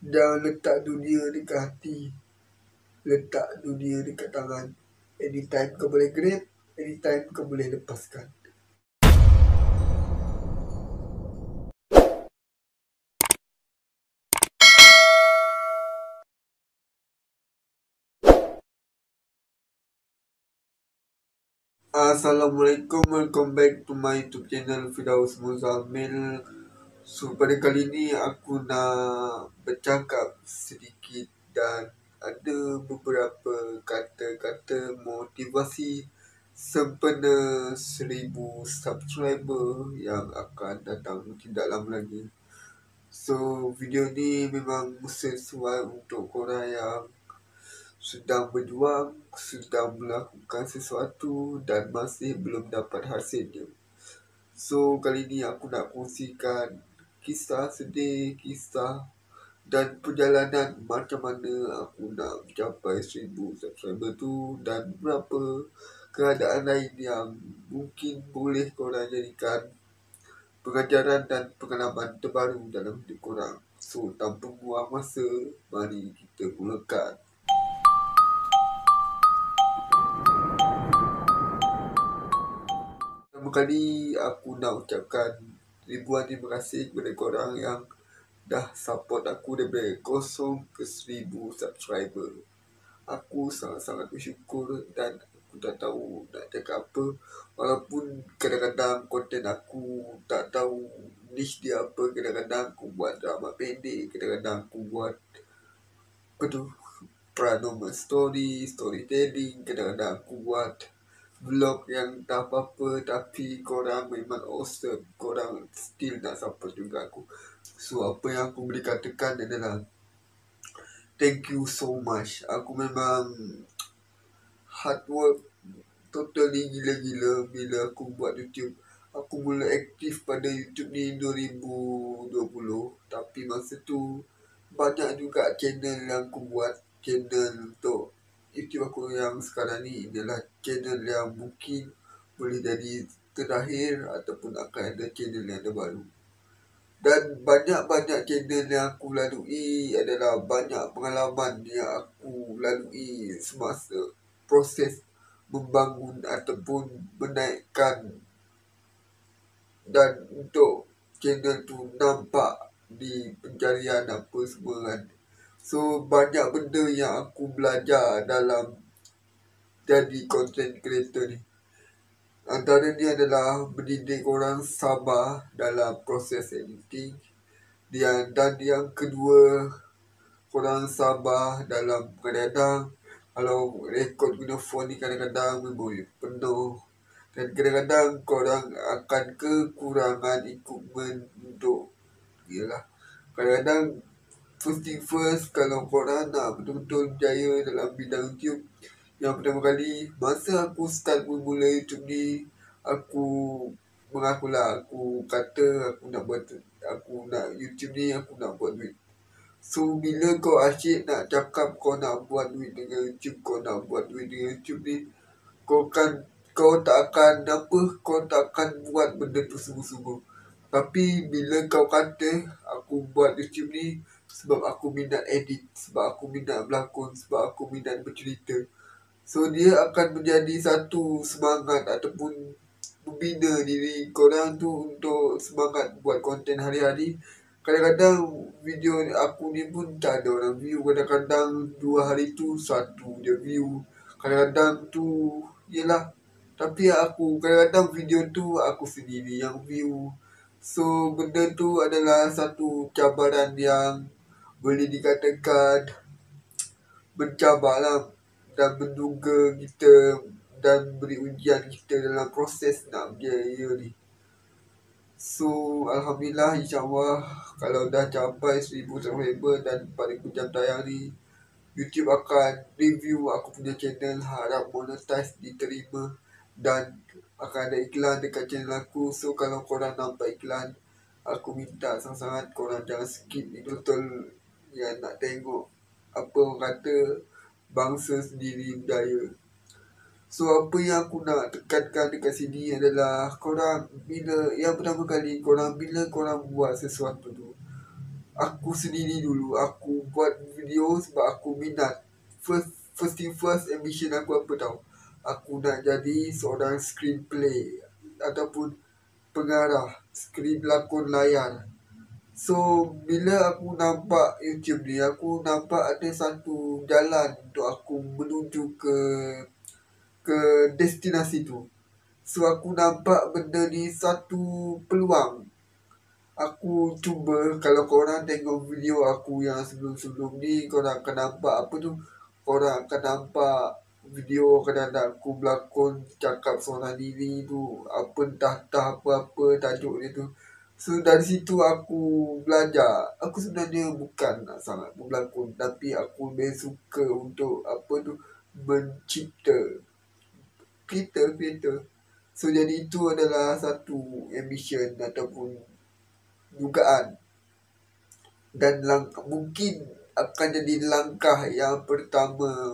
Jangan letak dunia dekat hati, letak dunia dekat tangan. Anytime kau boleh grab, anytime kau boleh lepaskan. Assalamualaikum, welcome back to my YouTube channel Firdaus Muzamil. So pada kali ni aku nak bercakap sedikit dan ada beberapa kata-kata motivasi sempena 1000 subscriber yang akan datang tidak lama lagi. So video ni memang sesuai untuk korang yang sedang berjuang, sedang melakukan sesuatu dan masih belum dapat hasilnya. So kali ni aku nak kongsikan kisah sedih, kisah dan perjalanan macam mana aku nak mencapai 1000 subscriber tu, dan berapa keadaan lain yang mungkin boleh korang jadikan pengajaran dan pengalaman terbaru dalam hidup korang. So tanpa buang masa, mari kita mulakan. Pertama kali aku nak ucapkan ribuan terima kasih kepada korang yang dah support aku daripada 0 ke 1000 subscriber. Aku sangat-sangat bersyukur dan aku tak tahu nak cakap apa. Walaupun kadang-kadang konten aku tak tahu niche dia apa. Kadang-kadang aku buat drama pendek, kadang-kadang aku buat paranormal story, storytelling, kadang-kadang aku buat vlog yang tak apa-apa, tapi korang memang awesome. Korang still nak support juga aku. So apa yang aku boleh katakan adalah thank you so much. Aku memang hard work totally gila-gila bila aku buat YouTube. Aku mula aktif pada YouTube ni 2020. Tapi masa tu banyak juga channel yang aku buat. Channel untuk YouTube aku yang sekarang ni adalah channel yang mungkin boleh jadi terakhir ataupun akan ada channel yang terbaru. Dan banyak-banyak channel yang aku lalui adalah banyak pengalaman yang aku lalui semasa proses membangun ataupun menaikkan, dan untuk channel tu nampak di pencarian apa semua kan. So banyak benda yang aku belajar dalam jadi content creator ni. Antaranya adalah mendidik orang sabar dalam proses editing. Dan yang kedua, korang sabar dalam kadang-kadang kalau rekod guna phone ni kadang-kadang memori penuh. Dan kadang-kadang korang akan kekurangan equipment untuk kadang-kadang first thing first, kalau korang nak betul-betul berjaya dalam bidang YouTube, yang pertama kali, masa aku start mula YouTube ni, aku mengakulah, aku kata aku nak YouTube ni, aku nak buat duit. So bila kau asyik nak cakap kau nak buat duit dengan YouTube, kau nak buat duit dengan YouTube ni, kau tak akan buat benda tu sungguh-sungguh. Tapi bila kau kata aku buat YouTube ni sebab aku minat edit, sebab aku minat berlakon, sebab aku minat bercerita, so dia akan menjadi satu semangat ataupun membina diri korang tu untuk semangat buat konten hari-hari. Kadang-kadang video aku ni pun tak ada orang view. Kadang-kadang 2 hari tu 1 je view. Kadang-kadang tu tapi aku kadang-kadang video tu aku sendiri yang view. So benda tu adalah satu cabaran yang boleh dikatakan mencabarlah dan menduga kita dan beri ujian kita dalam proses nak berjaya ni. So alhamdulillah, insyaAllah kalau dah capai 1000 subscriber dan pada jam tayang ni, YouTube akan review aku punya channel, harap monetize diterima, dan akan ada iklan dekat channel aku. So kalau korang nampak iklan, aku minta sangat-sangat korang jangan skip ni, betul yang nak tengok apa orang kata bangsa sendiri berjaya. So apa yang aku nak tekankan dekat sini adalah korang, bila korang buat sesuatu tu, aku sendiri dulu. Aku buat video sebab aku minat. First thing first, ambition aku apa tau? Aku nak jadi seorang screenplay ataupun pengarah skrip lakon layar. So bila aku nampak YouTube ni, aku nampak ada satu jalan untuk aku menuju ke destinasi tu. So aku nampak benda ni satu peluang. Aku cuba, kalau korang tengok video aku yang sebelum-sebelum ni, korang akan nampak apa tu? Korang akan nampak video kadang-kadang aku berlakon cakap seorang diri tu, apa entah apa-apa tajuk dia tu. So dari situ aku belajar. Aku sebenarnya bukan nak sangat berlakon, tapi aku lebih suka untuk apa tu, mencipta creator. So jadi itu adalah satu ambition ataupun dugaan, dan mungkin akan jadi langkah yang pertama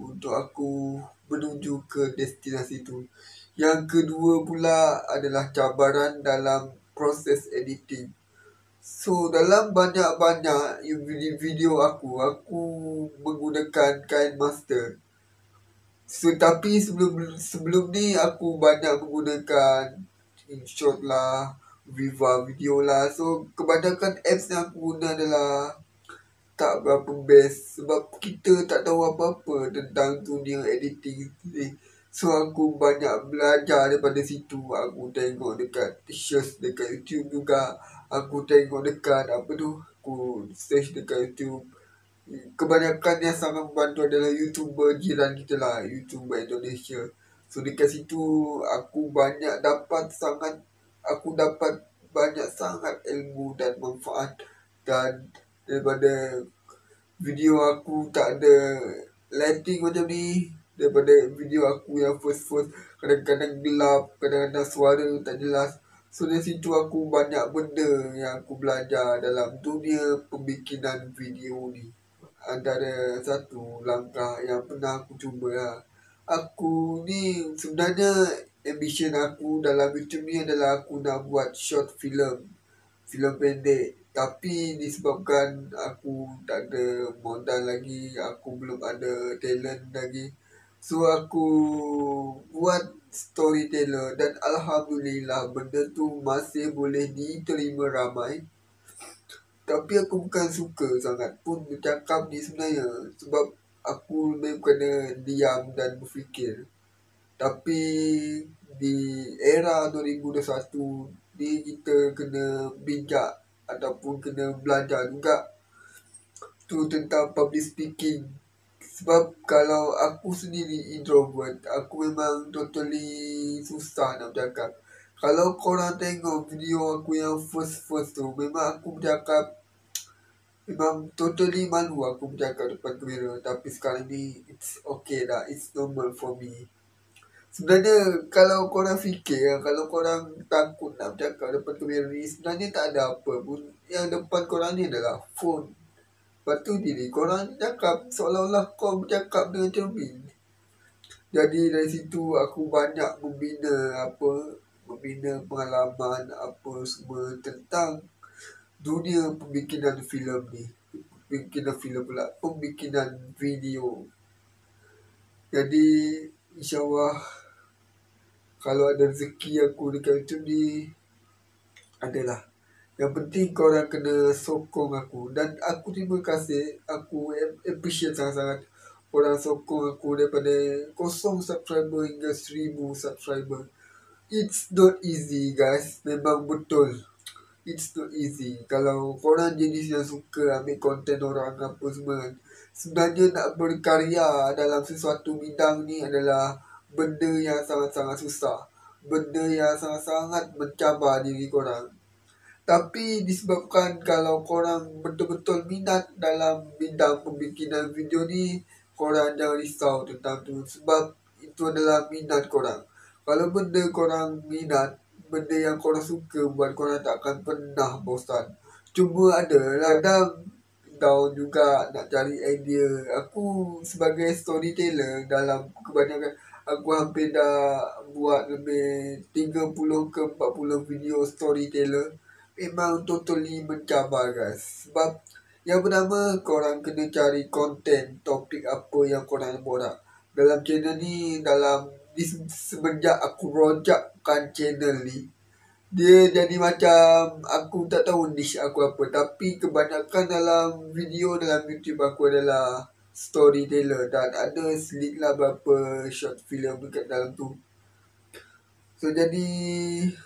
untuk aku menuju ke destinasi itu. Yang kedua pula adalah cabaran dalam proses editing. So dalam banyak-banyak video aku menggunakan KineMaster. So tapi sebelum ni aku banyak menggunakan InShot lah, Viva Video lah. So kebanyakan apps yang aku guna adalah tak berapa best sebab kita tak tahu apa-apa tentang dunia editing ni. So aku banyak belajar daripada situ. Aku tengok dekat search dekat YouTube juga. Aku tengok dekat apa tu, aku search dekat YouTube. Kebanyakan yang sangat membantu adalah YouTuber jiran kita lah, YouTuber Indonesia. So dekat situ aku dapat banyak sangat ilmu dan manfaat. Dan daripada video aku tak ada lighting macam ni, daripada video aku yang first kadang-kadang gelap, kadang-kadang suara tak jelas. So dari situ aku banyak benda yang aku belajar dalam dunia pembikinan video ni. Antara satu langkah yang pernah aku cuba lah. Aku ni sebenarnya ambition aku dalam YouTube ni adalah aku nak buat short film pendek. Tapi disebabkan aku tak ada modal lagi, aku belum ada talent lagi, so aku buat storyteller dan Alhamdulillah benda tu masih boleh diterima ramai. Tapi aku bukan suka sangat pun bercakap ni sebenarnya, sebab aku lebih kena diam dan berfikir. Tapi di era 2021 ni kita kena bijak ataupun kena belajar juga tu tentang public speaking. Sebab kalau aku sendiri introvert, aku memang totally susah nak bercakap. Kalau korang tengok video aku yang first tu, memang aku bercakap memang totally malu aku bercakap depan kamera. Tapi sekarang ni it's okay lah, it's normal for me. Sebenarnya kalau korang fikir, kalau korang takut nak bercakap depan kamera ni, sebenarnya tak ada apa pun. Yang depan korang ni adalah phone. Lepas tu diri korang cakap seolah-olah kau bercakap dengan cermin. Jadi dari situ aku banyak membina pengalaman apa semua tentang dunia pembikinan filem ni. Pembikinan video. Jadi insyaAllah kalau ada rezeki aku dekat YouTube ni, adalah. Yang penting korang kena sokong aku. Dan aku terima kasih, aku appreciate sangat-sangat korang sokong aku daripada 0 subscriber hingga 1000 subscriber. It's not easy guys, memang betul. It's not easy. Kalau korang jenis yang suka ambil konten orang apa semua, sebenarnya nak berkarya dalam sesuatu bidang ni adalah benda yang sangat-sangat susah. Benda yang sangat-sangat mencabar diri korang. Tapi disebabkan kalau korang betul-betul minat dalam bidang pembikinan video ni, korang jangan risau tentang tu. Sebab itu adalah minat korang. Kalau benda korang minat, benda yang korang suka buat, korang tak akan pernah bosan. Cuma ada kadang down juga nak cari idea. Aku sebagai storyteller dalam kebanyakan, aku hampir dah buat lebih 30 ke 40 video storyteller. memang totally mencabar guys. Sebab yang pertama, korang kena cari konten topik apa yang korang borak dalam channel ni. Semenjak aku rojakkan channel ni, dia jadi macam aku tak tahu niche aku apa. Tapi kebanyakan dalam YouTube aku adalah storyteller, dan ada selit lah berapa short film dekat dalam tu. So jadi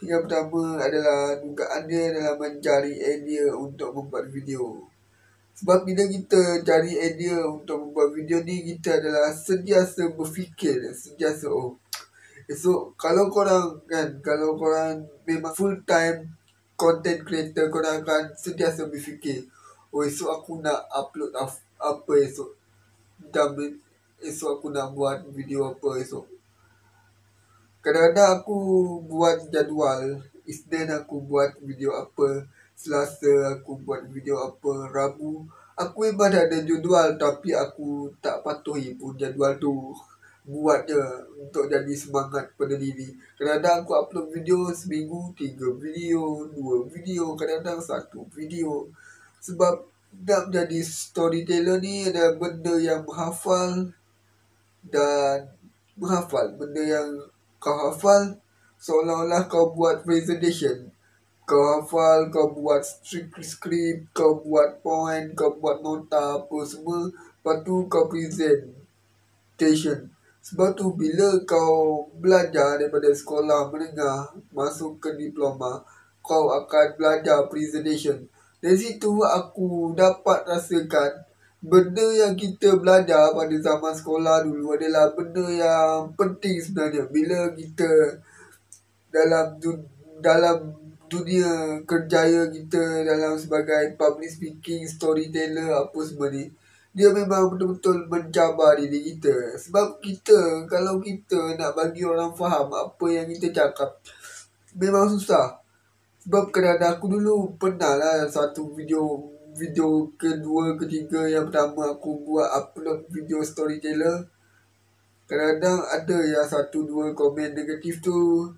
yang pertama adalah dugaan dia adalah mencari idea untuk membuat video. Sebab bila kita cari idea untuk membuat video ni, kita adalah sentiasa berfikir, esok kalau korang memang full time content creator, korang akan sentiasa berfikir, esok aku nak upload apa esok. Esok aku nak buat video apa esok. Kadang-kadang aku buat jadual. Isnin aku buat video apa, Selasa aku buat video apa, Rabu aku memang dah ada jadual, tapi aku tak patuhi pun jadual tu. Buat je untuk jadi semangat pada diri. Kadang-kadang aku upload video seminggu 3 video, 2 video, kadang-kadang 1 video. Sebab nak menjadi storyteller ni ada benda yang menghafal benda yang kau hafal seolah-olah kau buat presentation. Kau hafal, kau buat script, kau buat point, kau buat nota apa semua. Lepas tu kau presentation. Sebab tu bila kau belajar daripada sekolah menengah masuk ke diploma, kau akan belajar presentation. Dari situ aku dapat rasakan benda yang kita belajar pada zaman sekolah dulu adalah benda yang penting sebenarnya. Bila kita dalam dunia kerjaya kita dalam sebagai public speaking, storyteller apa semua ni, dia memang betul-betul mencabar diri kita. Sebab kalau kita nak bagi orang faham apa yang kita cakap, memang susah. Sebab kadang-kadang aku dulu pernah lah satu video kedua, ketiga, yang pertama aku buat upload video storyteller. Kadang-kadang ada yang 1-2 komen negatif tu,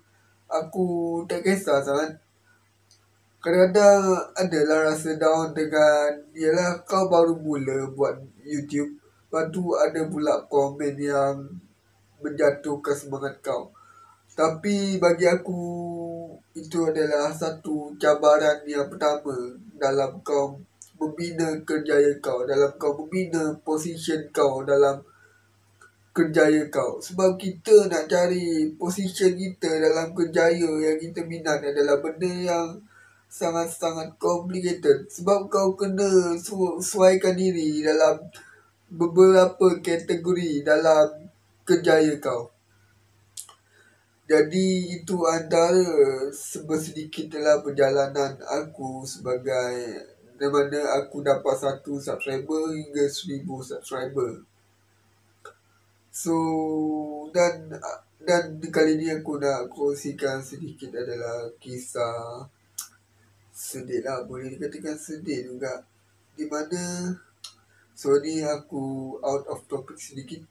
aku tak kisah sangat. Kadang-kadang adalah rasa down dengan, yelah kau baru mula buat YouTube, lepas tu ada pula komen yang menjatuhkan semangat kau. Tapi bagi aku itu adalah satu cabaran yang pertama dalam kau membina kerjaya kau, dalam kau membina position kau dalam kerjaya kau. Sebab kita nak cari position kita dalam kerjaya yang kita minat adalah benda yang sangat-sangat complicated. Sebab kau kena sesuaikan diri dalam beberapa kategori dalam kerjaya kau. Jadi itu antara sedikit dalam perjalanan aku sebagai, di mana aku dapat 1 subscriber hingga 1000 subscriber. So dan kali ni aku nak kongsikan sedikit adalah kisah sedih lah, boleh dikatakan sedih juga, di mana ni aku out of topic sedikit.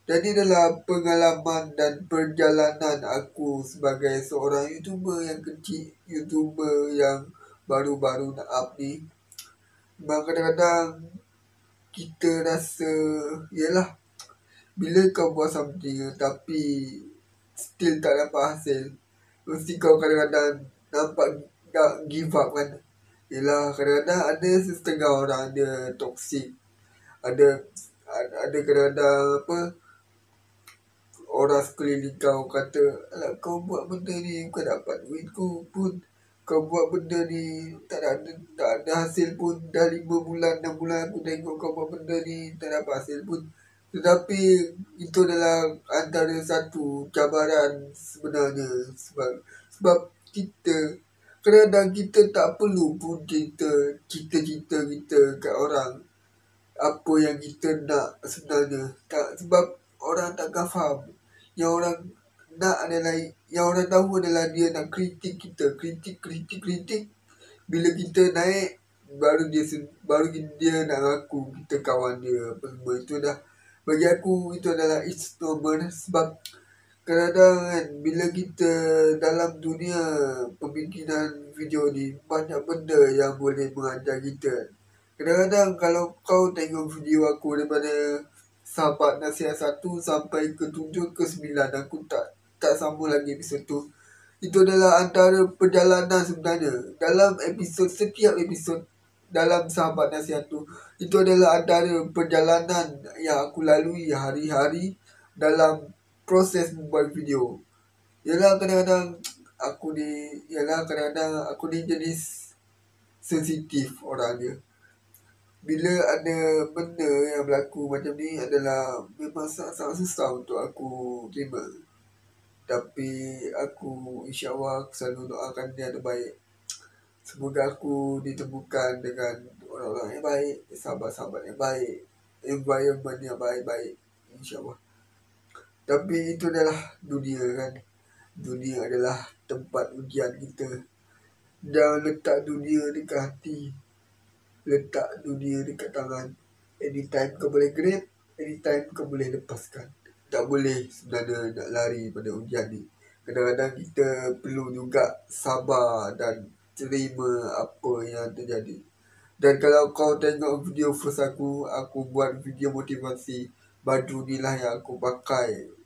Jadi adalah pengalaman dan perjalanan aku sebagai seorang YouTuber yang kecil, YouTuber yang baru-baru nak up ni. Memang kadang-kadang kita rasa, yelah, bila kau buat something tapi still tak dapat hasil, mesti kau kadang-kadang nampak tak give up kan. Yelah, kadang-kadang ada setengah orang dia toxic. Ada kadang-kadang orang sekeliling kau kata, alah kau buat benda ni bukan dapat duit pun. Kau buat benda ni tak ada hasil pun. Dah 5 bulan, 6 bulan aku tengok kau buat benda ni tak dapat hasil pun. Tetapi itu adalah antara satu cabaran sebenarnya. Sebab kita kadang-kadang kita tak perlu pun cita-cita kita kat orang apa yang kita nak sebenarnya. Sebab orang takkan faham. Yang orang nak adalah, yang orang tahu adalah dia nak kritik kita. Kritik. Bila kita naik, baru dia nak ngaku kita kawan dia apa semua. Itu dah, bagi aku itu adalah it's normal. Sebab kadang-kadang kan bila kita dalam dunia pembikinan video ni, banyak benda yang boleh mengajar kita. Kadang-kadang kalau kau tengok video aku daripada Sahabat Nasihat 1 sampai ke 7 ke 9, aku tak sambung lagi episod tu. Itu adalah antara perjalanan sebenarnya. Dalam setiap episod dalam Sahabat Nasihat tu, itu adalah antara perjalanan yang aku lalui hari-hari dalam proses membuat video. Kadang-kadang aku ni jenis sensitif orangnya. Bila ada benda yang berlaku macam ni adalah memang sangat susah untuk aku terima. Tapi aku insyaAllah aku selalu doakan dia yang terbaik. Semoga aku ditemukan dengan orang-orang yang baik, sahabat-sahabat yang baik, environment yang baik-baik, insyaAllah. Tapi itu adalah dunia kan. Dunia adalah tempat ujian kita. Jangan letak dunia dekat hati. Letak dunia dekat tangan. Anytime kau boleh grab, anytime kau boleh lepaskan. Tak boleh sebenarnya nak lari pada ujian ni. Kadang-kadang kita perlu juga sabar dan terima apa yang terjadi. Dan kalau kau tengok video first aku buat video motivasi. Baju ni lah yang aku pakai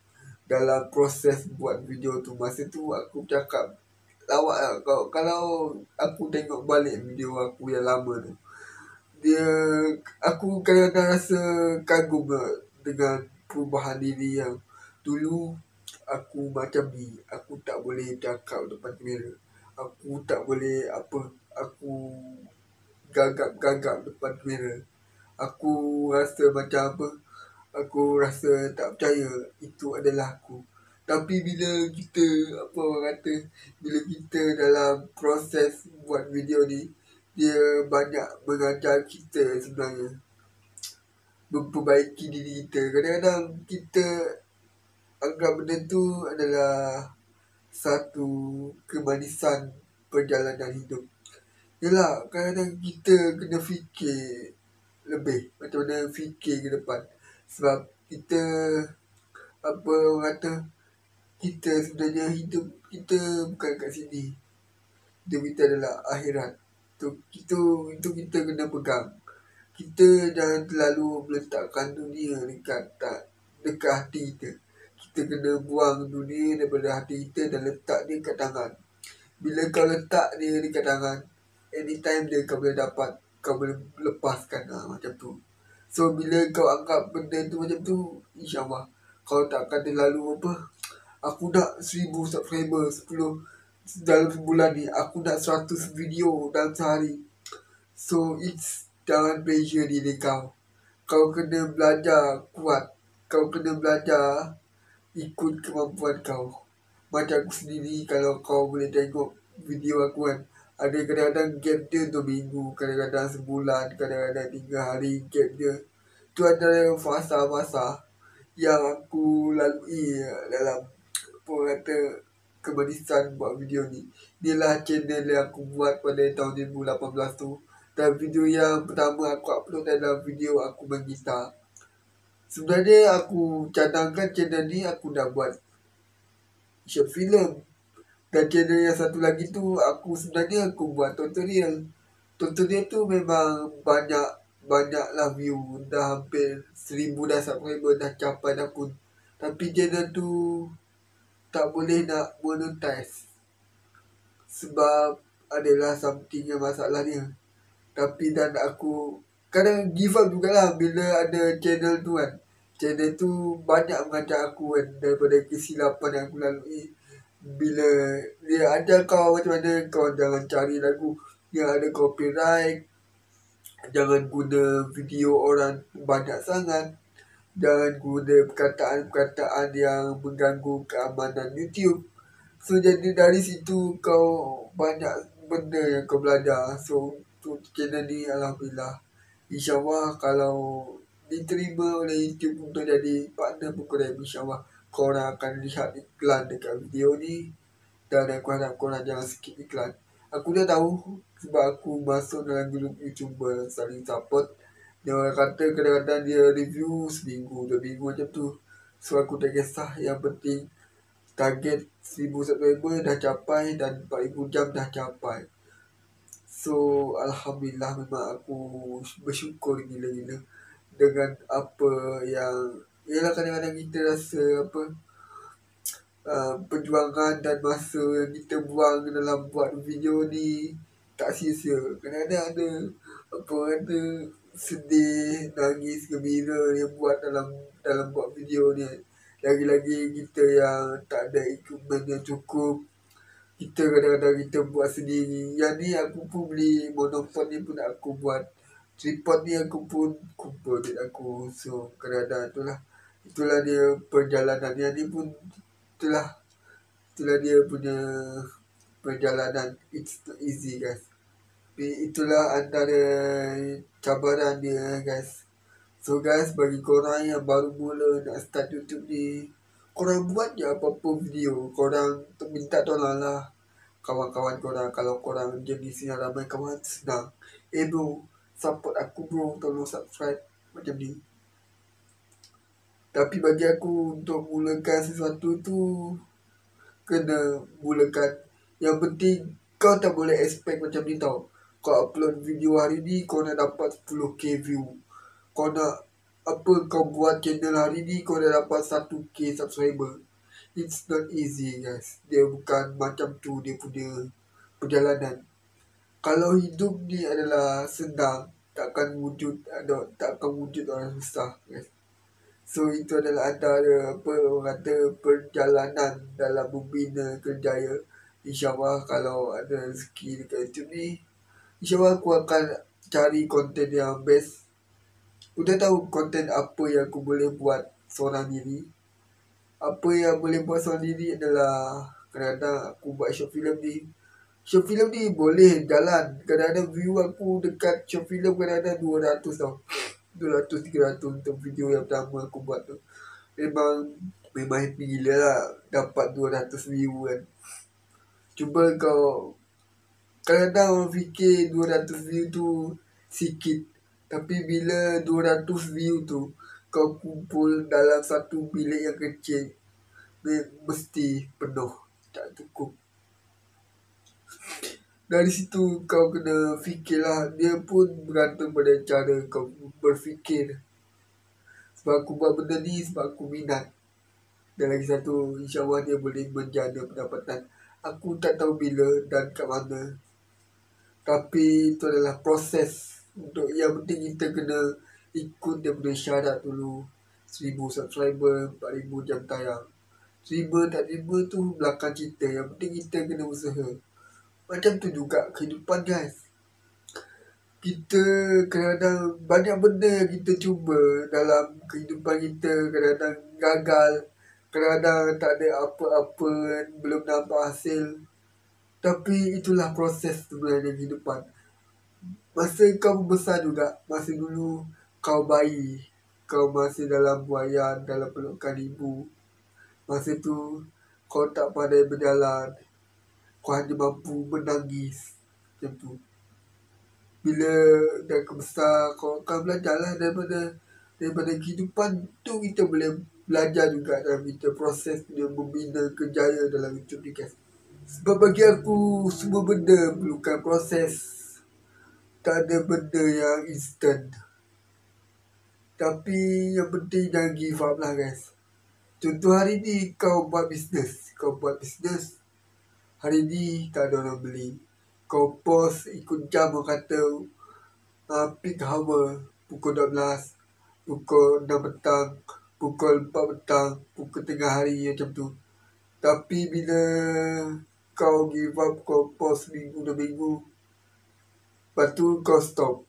dalam proses buat video tu. Masa tu aku cakap lawak lah. Kalau aku tengok balik video aku yang lama tu, aku kadang-kadang rasa kagum dengan perubahan diri yang dulu aku macam ni. Aku tak boleh cakap depan kamera. Aku tak boleh aku gagap depan kamera. Aku rasa macam aku rasa tak percaya itu adalah aku. Tapi bila kita bila kita dalam proses buat video ni, dia banyak mengajar kita sebenarnya memperbaiki diri kita. Kadang-kadang kita anggap benda tu adalah satu kemanisan perjalanan hidup. Kadang-kadang kita kena fikir lebih, macam mana fikir ke depan. Sebab kita kita sebenarnya hidup kita bukan kat sini. Hidup kita adalah akhirat. Itu kita kena pegang. Kita jangan terlalu meletakkan dunia dekat hati kita. Kita kena buang dunia daripada hati kita dan letak dia kat tangan. Bila kau letak dia dekat tangan, anytime dia kau boleh dapat, kau boleh lepaskan macam tu. So bila kau anggap benda tu macam tu, insyaAllah kau tak akan terlalu aku nak 1000 subscriber 10 dalam sebulan ni, aku nak 100 video dalam sehari. So jangan pressure diri kau. Kau kena belajar kuat. Kau kena belajar ikut kemampuan kau. Macam aku sendiri, kalau kau boleh tengok video aku kan, ada kadang-kadang gap dia 2 minggu, kadang-kadang sebulan, kadang-kadang 3 hari gap dia. Tu adalah fasa-fasa yang aku lalui dalam kemanisan buat video ni. Inilah channel yang aku buat pada tahun 2018 tu. Dan video yang pertama aku upload adalah video aku main gitar. Sebenarnya aku cadangkan channel ni aku nak buat short film. Dan channel yang satu lagi tu aku buat tutorial. Tutorial tu memang banyaklah view. Dah hampir 1000 dah subscriber, dah capai dah pun. Tapi channel tu tak boleh nak monetize. Sebab adalah something yang masalah dia. Tapi dan aku kadang give up jugalah bila ada channel tu kan. Channel tu banyak mengajar aku kan, daripada kesilapan yang aku lalui. Bila dia ajar kau macam mana kau jangan cari lagu yang ada copyright. Jangan guna video orang banyak sangat. Jangan guna perkataan-perkataan yang mengganggu keamanan YouTube. So jadi dari situ kau banyak benda yang kau belajar. So untuk channel ni alhamdulillah, InsyaAllah kalau diterima oleh YouTube untuk jadi partner Buku Rap, InsyaAllah korang akan lihat iklan dekat video ni. Dan aku harap korang jangan skip iklan. Aku dah tahu sebab aku masuk dalam grup YouTuber saling support. Dia orang kata kadang-kadang dia review seminggu, 2 minggu macam tu. So aku tak kisah, yang penting target 1000 subscriber dah capai dan 4000 jam dah capai. So Alhamdulillah, memang aku bersyukur gila-gila dengan apa yang ialah kadang-kadang kita rasa perjuangan dan masa yang kita buang dalam buat video ni tak sia-sia. Kadang-kadang ada sedih, nangis, gembira dia buat dalam buat video ni. Lagi-lagi kita yang tak ada equipment yang cukup, kita kadang-kadang kita buat sendiri. Yang ni aku pun beli monopod ni pun aku buat, tripod ni aku pun kumpul duit aku. So kadang-kadang itulah dia perjalanan. Yang ni pun itulah dia punya perjalanan. It's not easy guys. Tapi itulah antara cabaran dia guys. So guys, bagi korang yang baru mula nak start YouTube ni, korang buat je apa-apa video. Korang minta tolong lah kawan-kawan korang. Kalau korang jenis yang ramai kawan, senang. Bro, support aku bro, tolong subscribe. Macam ni. Tapi bagi aku untuk mulakan sesuatu tu, kena mulakan. Yang penting kau tak boleh expect macam ni tau. Kau upload video hari ni, kau nak dapat 10k view. Kau nak kau buat channel hari ni, kau dah dapat 1k subscriber. It's not easy guys. Dia bukan macam tu dia punya perjalanan. Kalau hidup ni adalah senang, takkan wujud orang susah guys. So itu adalah antara orang kata perjalanan dalam membina kerjaya. InsyaAllah kalau ada rezeki dekat YouTube ni, InsyaAllah aku akan cari konten yang best. Udah tahu konten apa yang aku boleh buat seorang diri. Apa yang boleh buat seorang diri adalah kadang-kadang aku buat short film ni. Short film ni boleh jalan. Kadang-kadang view aku dekat short film kadang-kadang 200 tau. 200-300 untuk video yang pertama aku buat tu. Memang happy gila lah dapat 200 view kan. Cuba kau, kadang-kadang orang fikir 200 view tu sikit. Tapi bila 200 view tu kau kumpul dalam satu bilik yang kecil, mesti penuh, tak cukup. Dari situ kau kena fikirlah. Dia pun bergantung pada cara kau berfikir. Sebab aku buat benda ni sebab aku minat. Dan lagi satu, insyaAllah dia boleh menjana pendapatan. Aku tak tahu bila dan kat mana. Tapi itu adalah proses. Untuk yang penting kita kena ikut dia punya syarat dulu. 1000 subscriber, 4000 jam tayang. Terima tak terima tu belakang cerita. Yang penting kita kena usaha. Macam tu juga kehidupan guys. Kita kadang-kadang banyak benda yang kita cuba dalam kehidupan kita. Kadang-kadang gagal. Kadang-kadang tak ada apa-apa, belum nampak hasil. Tapi itulah proses sebenarnya kehidupan. Masa kau besar juga, masa dulu kau bayi, kau masih dalam buayan, dalam pelukan ibu. Masa tu kau tak pandai berjalan, kau hanya mampu menangis. Macam tu. Bila dah besar, kau akan belajarlah daripada kehidupan tu. Kita boleh belajar juga dalam kita proses dia membina kerjaya dalam hidup ni guys. Sebab bagi aku semua benda perlukan proses. Tak ada benda yang instant. Tapi yang penting jangan give up lah guys. Contoh hari ni kau buat bisnes. Hari ni tak ada orang beli. Kau post ikut jam, orang kata peak hour pukul 12, pukul 6 petang, pukul 4 petang, pukul tengah hari macam tu. Tapi bila kau give up, kau post minggu 2 minggu, lepas tu kau stop.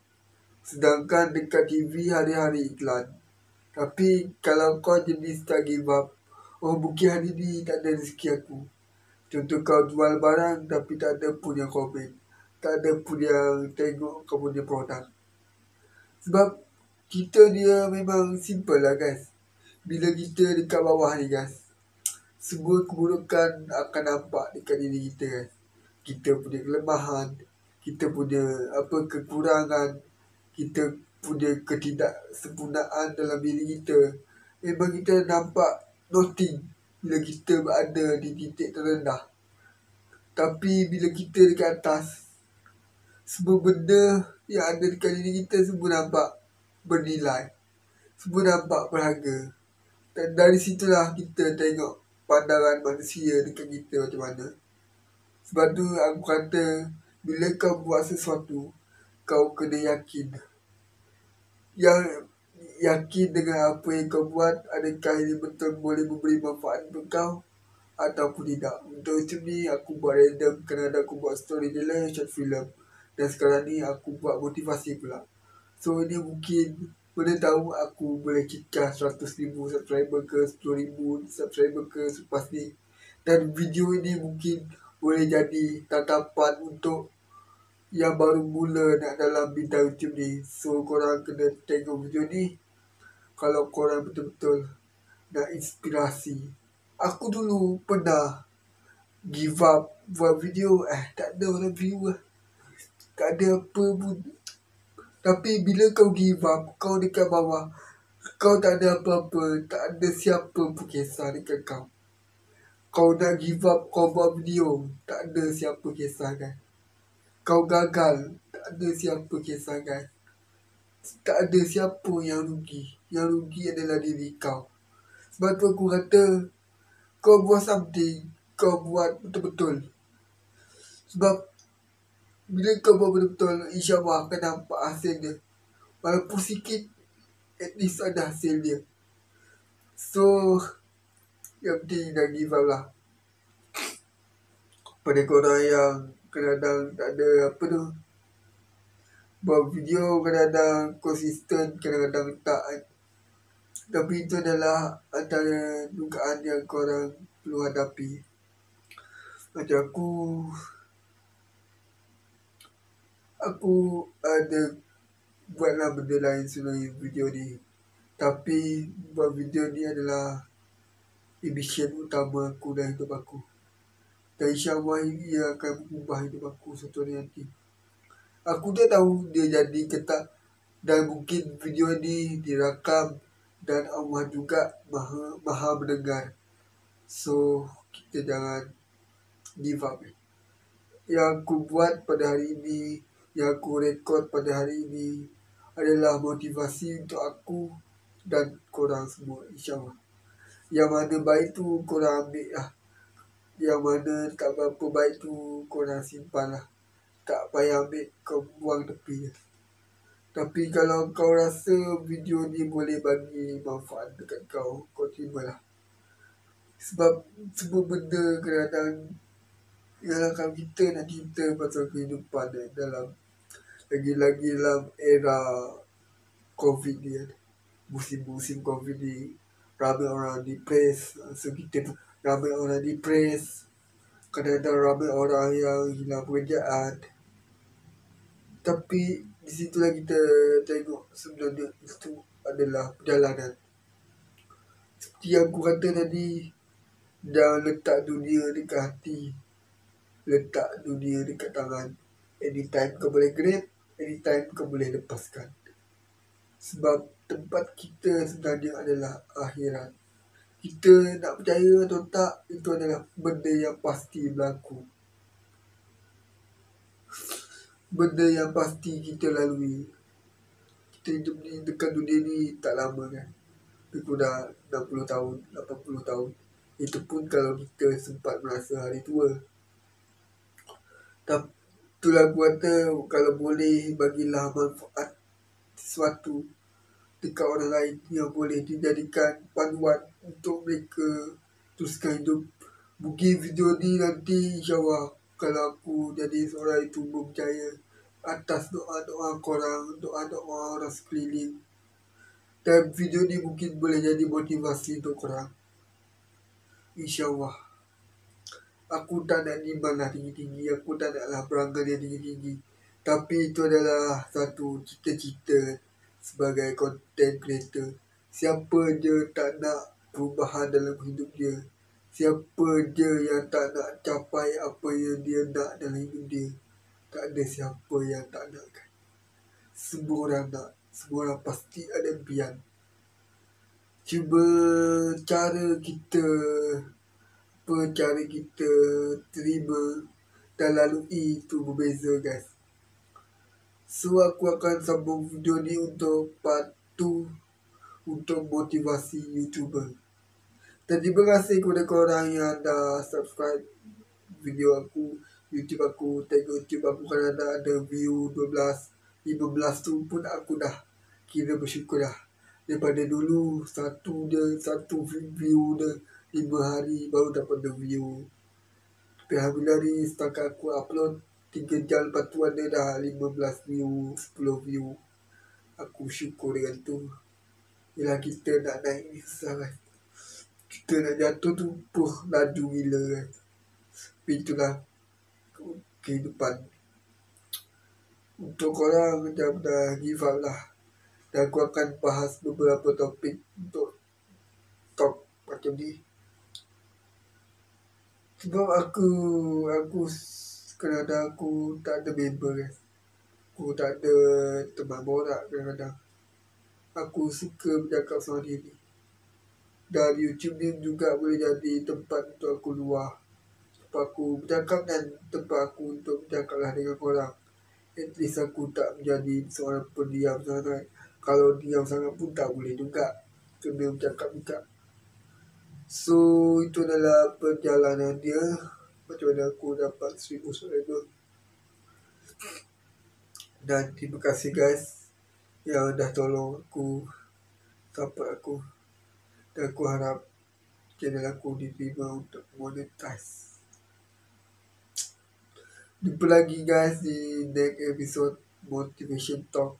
Sedangkan dekat TV hari-hari iklan. Tapi kalau kau jenis tak give up, mungkin hari ni tak ada rezeki aku. Contoh kau jual barang tapi tak ada pun yang komen. Tak ada pun yang tengok kau punya produk. Sebab kita dia memang simple lah guys. Bila kita dekat bawah ni guys, semua keburukan akan nampak dekat diri kita guys. Kita punya kelemahan, kita punya kekurangan, kita punya ketidaksempurnaan dalam diri kita. Memang kita nampak nothing. bila kita berada di titik terendah. Tapi bila kita dekat atas, semua benda yang ada dekat diri kita semua nampak bernilai, semua nampak berharga. Dan dari situlah kita tengok pandangan manusia dekat kita macam mana. Sebab tu aku kata, bila kau buat sesuatu, kau kena yakin. Yang yakin dengan apa yang kau buat, adakah ini betul boleh memberi manfaat untuk kau ataupun tidak. Untuk macam ni aku buat random, kadang-kadang aku buat storyteller, short film. Dan sekarang ni aku buat motivasi pula. So ini mungkin, mana tahu aku boleh cecah 100,000 subscriber ke 10,000 subscriber ke selepas ni. Dan video ini mungkin boleh jadi tatapan untuk yang baru mula nak dalam bidang YouTube ni. So korang kena tengok video ni kalau korang betul-betul nak inspirasi. Aku dulu pernah give up buat video, tak ada orang view lah, tak ada apa pun. Tapi bila kau give up, kau dekat bawah, kau tak ada apa-apa, tak ada siapa pun kisah dekat kau. Kau nak give up, kau buat video, tak ada siapa kisahkan. Kau gagal, tak ada siapa kisahkan. Tak ada siapa yang rugi. Yang rugi adalah diri kau. Sebab tu aku kata, kau buat something, kau buat betul-betul. Sebab bila kau buat betul-betul, insyaAllah akan nampak hasil dia. Walaupun sikit, at least ada hasil dia. So, yang penting dah give up lah. Pada korang yang kadang-kadang tak ada apa tu, buat video kadang-kadang konsisten, kadang-kadang tak. Tapi itu adalah antara dugaan yang korang perlu hadapi. Macam aku ada buatlah benda lain selain video ni. Tapi buat video ni adalah ambition utama aku dalam hidup aku. Dan insyaAllah ini akan mengubah hidup aku suatu hari nanti. Aku tak tahu dia jadi ke tak. Dan mungkin video ni dirakam dan Allah juga maha mendengar. So kita jangan give up. Yang aku buat pada hari ini, yang aku rekod pada hari ini adalah motivasi untuk aku dan korang semua, insyaAllah. Yang mana baik tu korang ambil lah. Yang mana tak berapa baik tu korang simpan lah. Tak payah ambil, kau buang tepi je. Tapi kalau kau rasa video ni boleh bagi manfaat dekat kau, kau terimalah. Sebab semua benda kadang-kadang, yalah kalau kita nak cerita pasal kehidupan dalam, lagi-lagi dalam era COVID ni, musim-musim COVID ni, ramai orang depres. So kita ramai orang depres. Kadang-kadang ramai orang yang hilang pekerjaan. Tapi di situlah kita tengok sebenarnya itu adalah perjalanan. Seperti yang aku kata tadi, jangan letak dunia dekat hati, letak dunia dekat tangan. Anytime kau boleh grab, anytime kau boleh lepaskan. Sebab tempat kita sebenarnya adalah akhirat. Kita nak percaya atau tak, itu adalah benda yang pasti berlaku. Benda yang pasti kita lalui. Kita hidup ni dekat dunia ni tak lama kan. Itu dah 60 tahun, 80 tahun. Itu pun kalau kita sempat merasa hari tua. Tapi itulah aku kata, kalau boleh bagilah manfaat sesuatu dekat orang lain yang boleh dijadikan panduan untuk mereka teruskan hidup. Mungkin video ni nanti insyaAllah kalau aku jadi seorang YouTuber berjaya, atas doa-doa korang, doa-doa orang sekeliling. Dan video ni mungkin boleh jadi motivasi untuk korang. InsyaAllah. Aku tak nak nimbang lah tinggi-tinggi, aku tak naklah berangan yang tinggi-tinggi. Tapi itu adalah satu cita-cita sebagai content creator. Siapa je tak nak perubahan dalam hidup dia. Siapa je yang tak nak capai apa yang dia nak dalam hidup dia. Tak ada siapa yang tak nak kan. Semua orang nak. Semua orang pasti ada impian. Cuba cara kita terima dan lalui itu berbeza guys. So aku akan sambung video ni untuk part 2 untuk motivasi YouTuber. Dan terima kasih kepada korang yang dah subscribe video aku, YouTube aku. Tengok YouTube aku kan ada view 15 tu pun aku dah kira bersyukur dah. Daripada dulu satu view dia 5 hari baru dapat 2 view. Tapi alhamdulillah ni setakat aku upload 3 jam lepas tu ada dah 15 view, 10 view. Aku syukur dengan tu. Yelah kita nak naik ni susah kan. Kita nak jatuh tu laju gila kan. Tapi itulah kehidupan. Untuk korang macam dah give up lah. Dan aku akan bahas beberapa topik untuk talk macam ni. Sebab aku kadang-kadang aku tak ada member guys. Aku tak ada teman borak kadang-kadang. Aku suka bercakap sama diri. Dan YouTube ni juga boleh jadi tempat untuk aku luar. Sebab aku bercakap dan tempat aku untuk bercakap lah dengan korang. At least aku tak menjadi seorang pendiam sangat. Kalau diam sangat pun tak boleh juga. Kena bercakap juga. So itu adalah perjalanan dia. Macam mana aku dapat 1000 subscriber. Dan terima kasih guys yang dah tolong aku, support aku. Dan aku harap channel aku diterima untuk monetize. Jumpa lagi guys di next episode Motivation Talk.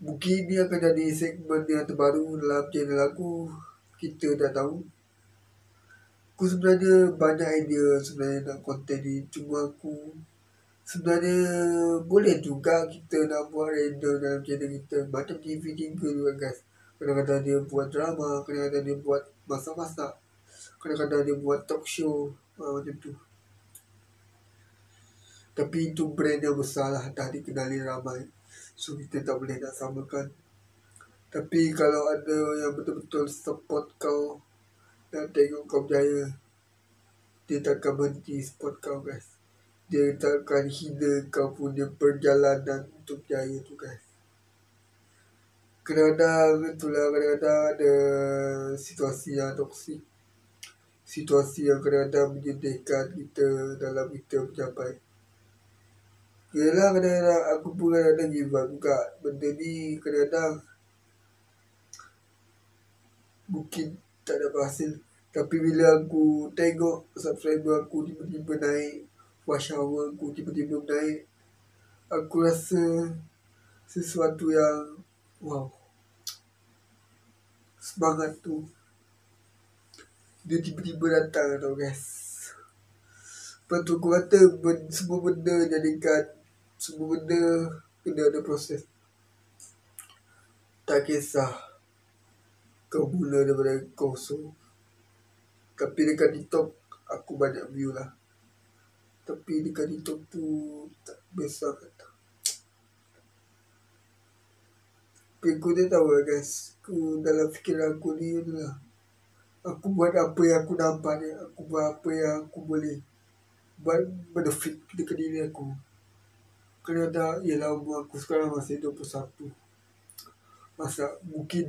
Mungkin ini akan jadi segmen yang terbaru dalam channel aku. Kita dah tahu. Aku sebenarnya banyak idea sebenarnya nak konten ni. Cuma aku sebenarnya boleh juga kita nak buat random dalam channel kita. Macam TV3 juga guys. Kadang-kadang dia buat drama. Kadang-kadang dia buat masak-masak. Kadang-kadang dia buat talk show. Macam tu. Tapi itu brand yang besar lah. Dah dikenali ramai. So kita tak boleh nak samakan. Tapi kalau ada yang betul-betul support kau dan tengok kau berjaya, dia tak akan berhenti support kau guys. Dia tak akan hina kau punya perjalanan untuk berjaya tu guys. Kadang-kadang ada situasi yang toksik. Situasi yang kadang-kadang menyedihkan kita dalam kita mencapai. Yelah kadang-kadang aku pun kadang-kadang give up juga. Benda ni kadang-kadang mungkin tak ada berhasil. Tapi bila aku tengok subscriber aku tiba-tiba naik, watch hour aku tiba-tiba naik, aku rasa sesuatu yang wow. Semangat tu dia tiba-tiba datang tau guys. Lepas tu aku kata semua benda kena ada proses. Tak kisah kau mula daripada kosong. Tapi dekat TikTok aku banyak view lah. Tapi dekat TikTok tu tak besar kata. Tapi aku tak tahu lah guys. Aku dalam fikiran aku ni adalah aku buat apa yang aku nampak ni. Aku buat apa yang aku boleh buat benefit dekat diri aku. Kadang-kadang ialah umur aku sekarang masih 21. Masa mungkin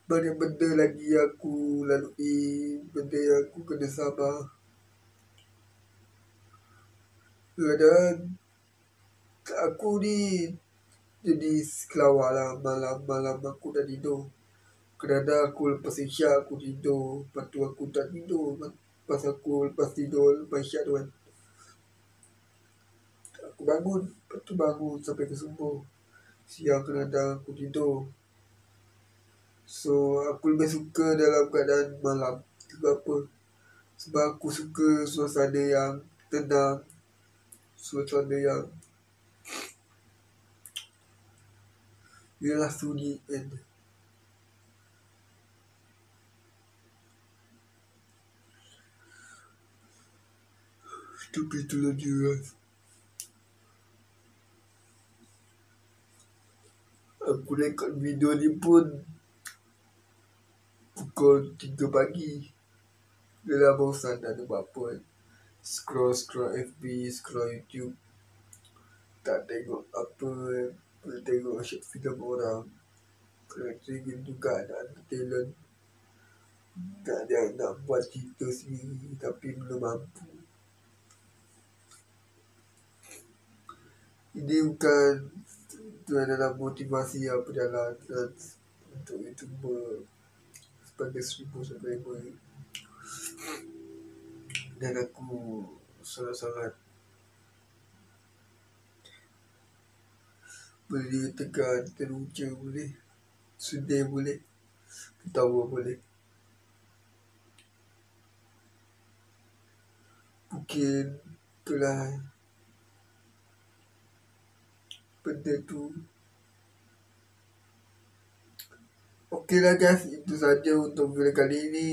banyak benda lagi yang aku lalui. Benda yang aku kena sabar. Kadang aku ni jadi kelawar lah. Malam-malam aku dah tidur. Kadang-kadang aku lepas isyak aku tidur. Lepas tu aku tak tidur. Lepas tidur lepas isyak tu kan, aku bangun. Lepas tu bangun sampai ke subuh. Siang kadang-kadang aku tidur. So aku lebih suka dalam keadaan malam. Sebab apa? Sebab aku suka suasana yang tenang. Suasana yang ialah sunyi kan. Tapi itulah dia guys. Aku rekod video ni pun pukul 3 pagi. Dah lah bosan, tak ada buat apa. Scroll FB, scroll YouTube. Tak tengok apa, boleh tengok short film orang. Ingin juga nak ada talent. Nak buat cerita sendiri tapi belum mampu. Ini bukan itu adalah motivasi yang perjalanan untuk YouTuber sebagai subscriber. Dan aku sangat-sangat boleh tekan, teruja boleh, sedih boleh, ketawa boleh. Mungkin itulah benda tu. Okeylah guys, itu saja untuk video kali ini.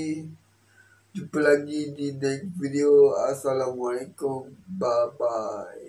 Jumpa lagi di next video. Assalamualaikum. Bye bye.